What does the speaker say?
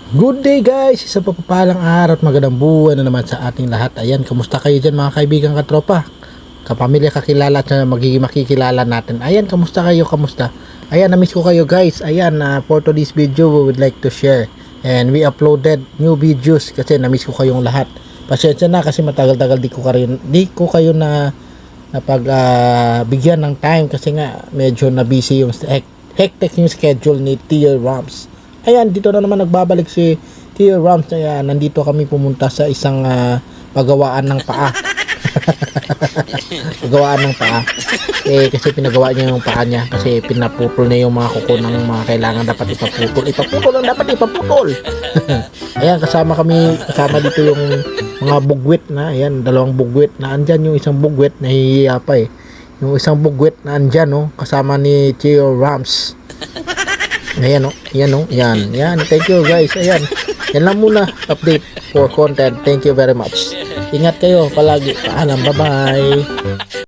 Good day guys! Isang papapalang araw at magandang buwan na naman sa ating lahat. Ayan, kamusta kayo dyan mga kaibigan, katropa, kapamilya, kakilala at na magiging makikilala natin. Ayan, kamusta kayo, kamusta? Ayan, namiss ko kayo guys. Ayan, for today's video we would like to share. And we uploaded new videos kasi namiss ko kayong lahat. Pasensya na kasi matagal-tagal di ko kayo na bigyan ng time kasi nga medyo na busy yung hectic yung schedule ni Tia Rams. Ayan, dito na naman nagbabalik si Tia Rams. Ayan, nandito kami pumunta sa isang paggawaan ng paa. Paggawaan ng paa. Kasi pinagawa niya yung paa niya kasi pinaputol niya yung mga kuko ng mga kailangan dapat ipaputol. Ipaputol ang dapat ipaputol. Ayan, kasama dito yung mga bugwit na, ayan, dalawang bugwit na andyan, yung isang bugwit nahihiya pa yung isang bugwit na andyan, kasama ni Tia Rams. Ayan, yan. Thank you guys. Ayan. Yan lang muna update for content. Thank you very much. Ingat kayo palagi. Paalam. Bye-bye.